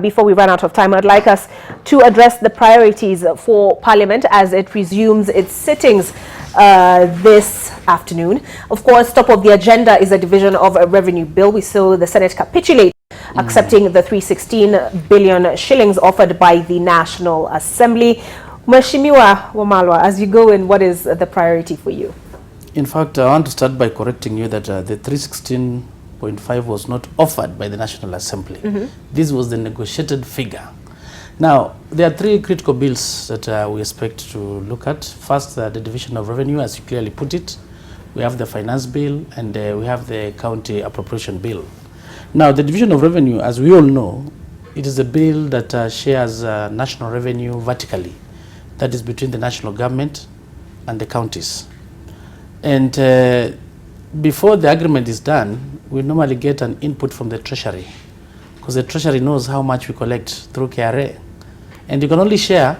Before we run out of time, I'd like us to address the priorities for Parliament as it resumes its sittings this afternoon. Of course, top of the agenda is a division of a revenue bill. We saw the Senate capitulate, accepting the 316 billion shillings offered by the National Assembly. Mheshimiwa Wamalwa, as you go in, what is the priority for you? In fact, I want to start by correcting you that the 316.5 was not offered by the National Assembly. This was the negotiated figure. Now, there are three critical bills that we expect to look at. First, the division of revenue, as you clearly put it. We have the finance bill, and we have the county appropriation bill. Now, the division of revenue, as we all know, it is a bill that shares national revenue vertically. That is between the national government and the counties. And before the agreement is done, we normally get an input from the Treasury, because the Treasury knows how much we collect through KRA. And you can only share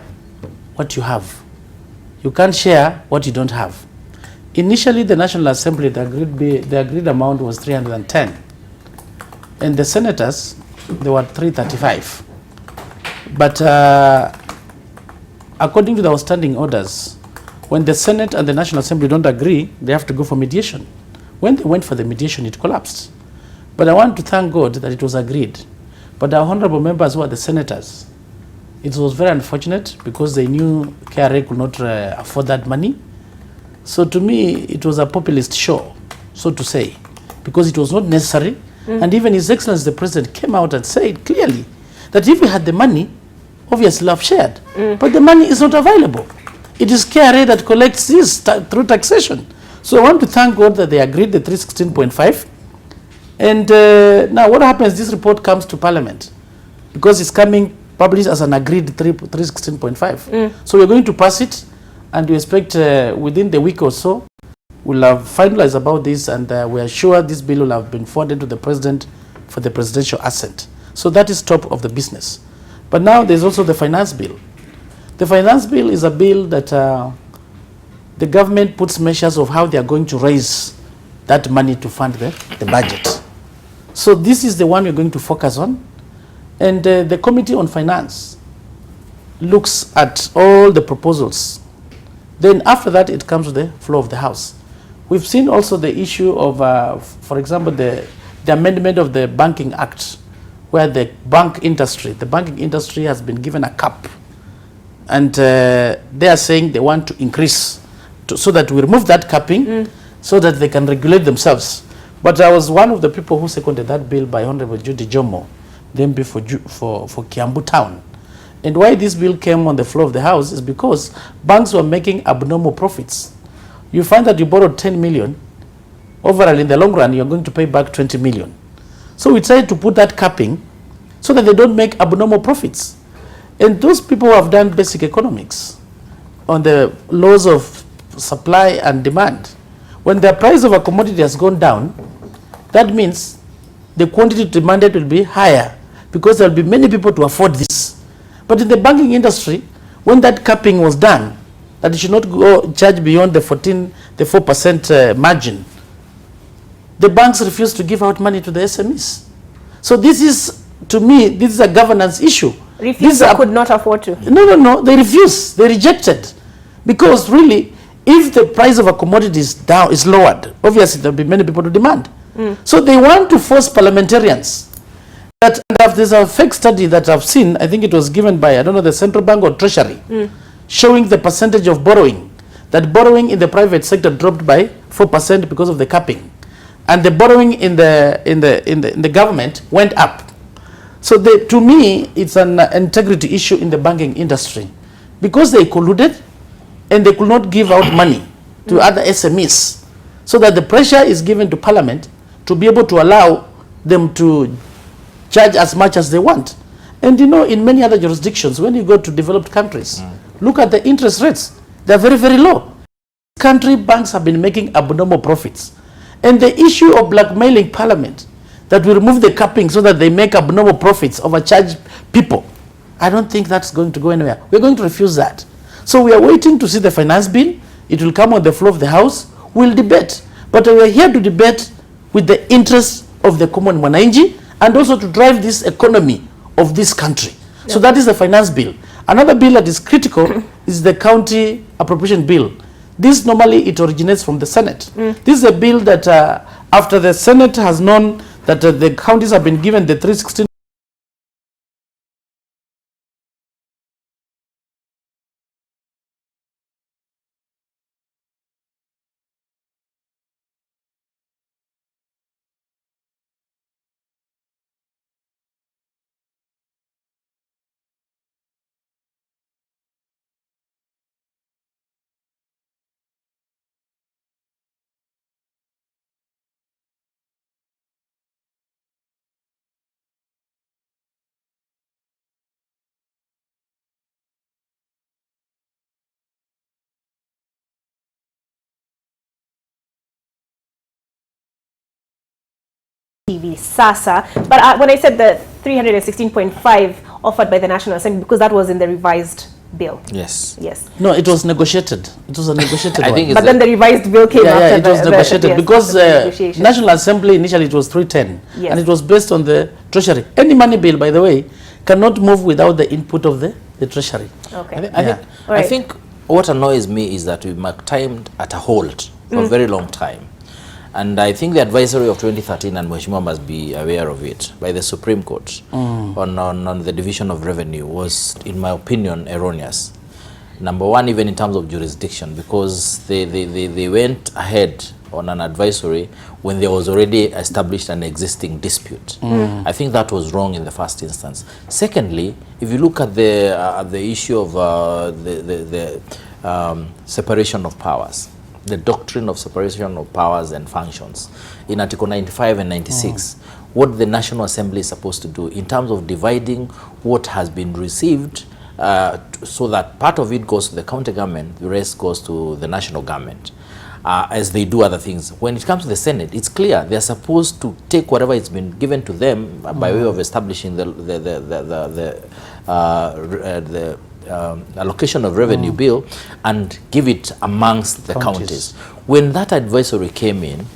what you have. You can't share what you don't have. Initially, the National Assembly, the agreed amount was 310. And the senators, they were 335. But according to the outstanding orders, when the Senate and the National Assembly don't agree, they have to go for mediation. When they went for the mediation, it collapsed. But I want to thank God that it was agreed. But our honorable members who are the senators, it was very unfortunate because they knew KRA could not afford that money. So to me, it was a populist show, so to say, because it was not necessary. And even His Excellency the President came out and said clearly that if we had the money, obviously I've shared. But the money is not available. It is KRA that collects this through taxation. So I want to thank God that they agreed the 316.5. And now what happens, this report comes to Parliament because it's coming published as an agreed 316.5. So we're going to pass it, and we expect within the week or so, we'll have finalized about this, and we are sure this bill will have been forwarded to the President for the presidential assent. So that is top of the business. But now there's also the finance bill. The finance bill is a bill that the government puts measures of how they are going to raise that money to fund the budget. So this is the one we're going to focus on. And the Committee on Finance looks at all the proposals. Then after that, it comes to the floor of the House. We've seen also the issue of, for example, the amendment of the Banking Act, where the banking industry has been given a cap. And they are saying they want to increase so that we remove that capping so that they can regulate themselves. But I was one of the people who seconded that bill by Honorable Judy Jomo, the MP for Kiambu Town. And why this bill came on the floor of the House is because banks were making abnormal profits. You find that you borrowed 10 million, overall in the long run you're going to pay back 20 million. So we tried to put that capping so that they don't make abnormal profits. And those people who have done basic economics on the laws of supply and demand, when the price of a commodity has gone down, that means the quantity demanded will be higher because there will be many people to afford this. But in the banking industry, when that capping was done, that it should not go charge beyond the 4% margin, the banks refused to give out money to the SMEs. So this is, to me, this is a governance issue. Refused or could not afford to? No, they refused, they rejected. Because really, if the price of a commodity is lowered, obviously there will be many people to demand. So they want to force parliamentarians. There's a fake study that I've seen, I think it was given by, I don't know, the Central Bank or Treasury, showing the percentage of borrowing. That borrowing in the private sector dropped by 4% because of the capping. And the borrowing in the government went up. So to me, it's an integrity issue in the banking industry. Because they colluded and they could not give out money to other SMEs. So that the pressure is given to Parliament to be able to allow them to charge as much as they want. And you know, in many other jurisdictions, when you go to developed countries, look at the interest rates. They're very, very low. Country banks have been making abnormal profits. And the issue of blackmailing Parliament, that we remove the capping so that they make abnormal profits, overcharge people, I don't think that's going to go anywhere. We're going to refuse that. So we are waiting to see the finance bill. It will come on the floor of the House. We'll debate. But we are here to debate with the interests of the common mwananchi and also to drive this economy of this country. So that is the finance bill. Another bill that is critical is the county appropriation bill. This normally it originates from the Senate. This is a bill that after the Senate has known that the counties have been given the 316 NTV SASA, but when I said the 316.5 offered by the National Assembly, because that was in the revised bill. Yes. Yes. No, it was negotiated. It was a negotiated I one. think But then the revised bill came after it was negotiated yes, because the negotiation. National Assembly initially it was 310, Yes. and it was based on the Treasury. Any money bill, by the way, cannot move without the input of the Treasury. Okay. I think what annoys me is that we timed at a halt for a very long time. And I think the advisory of 2013, and Mheshimiwa must be aware of it, by the Supreme Court on the division of revenue was, in my opinion, erroneous. Number one, even in terms of jurisdiction, because they went ahead on an advisory when there was already established an existing dispute. I think that was wrong in the first instance. Secondly, if you look at the issue of the separation of powers, the doctrine of separation of powers and functions in Article 95 and 96, what the National Assembly is supposed to do in terms of dividing what has been received so that part of it goes to the county government, the rest goes to the national government, as they do other things. When it comes to the Senate, it's clear they're supposed to take whatever it's been given to them by way of establishing the allocation of revenue bill and give it amongst the counties. When that advisory came in,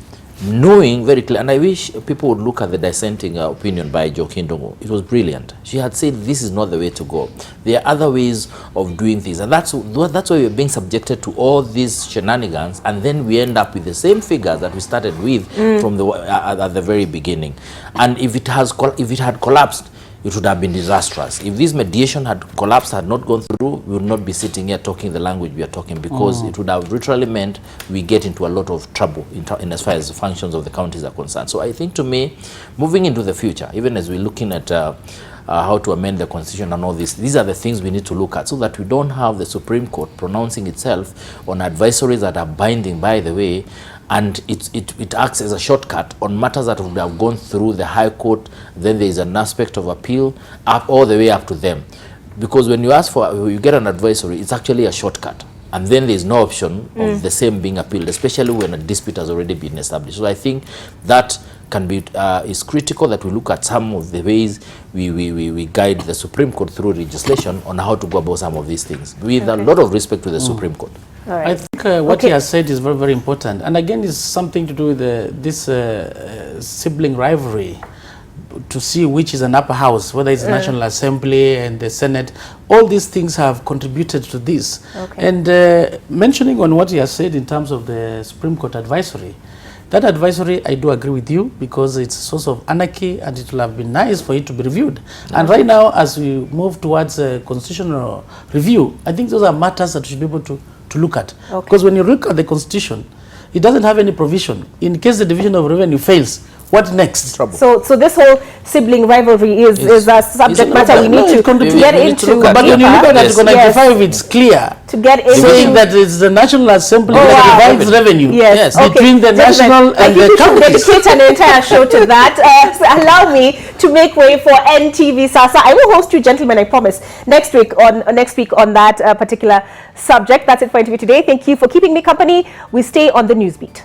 knowing very clear, and I wish people would look at the dissenting opinion by Joaquin Dongo. It was brilliant. She had said this is not the way to go. There are other ways of doing things, and that's why we're being subjected to all these shenanigans, and then we end up with the same figures that we started with from at the very beginning. And if it had collapsed, it would have been disastrous. If this mediation had collapsed, had not gone through, we would not be sitting here talking the language we are talking, because it would have literally meant we get into a lot of trouble in as far as the functions of the counties are concerned. So I think, to me, moving into the future, even as we're looking at how to amend the constitution and all this, these are the things we need to look at, so that we don't have the Supreme Court pronouncing itself on advisories that are binding, by the way, and it acts as a shortcut on matters that would have gone through the High Court. Then there is an aspect of appeal up all the way up to them, because when you ask for, you get an advisory, it's actually a shortcut, and then there is no option of the same being appealed, especially when a dispute has already been established. So I think that can be is critical, that we look at some of the ways we guide the Supreme Court through legislation on how to go about some of these things, with a lot of respect to the Supreme Court. Right. I think what he has said is very, very important. And again, it's something to do with this sibling rivalry, to see which is an upper house, whether it's the National Assembly and the Senate. All these things have contributed to this. Okay. And mentioning on what he has said in terms of the Supreme Court advisory, that advisory, I do agree with you, because it's a source of anarchy, and it will have been nice for it to be reviewed. And right now, as we move towards a constitutional review, I think those are matters that we should be able to look at. Because when you look at the Constitution, it doesn't have any provision. In case the division of revenue fails, what next? So this whole sibling rivalry is a subject matter we need to get into. But when you look at Article 95, it's clear. To get into saying that it's the National Assembly that divides revenue between the national and the counties. Dedicate an entire show to that. So allow me to make way for NTV SASA. I will host you, gentlemen, I promise, next week on that particular subject. That's it for NTV Today. Thank you for keeping me company. We stay on the Newsbeat.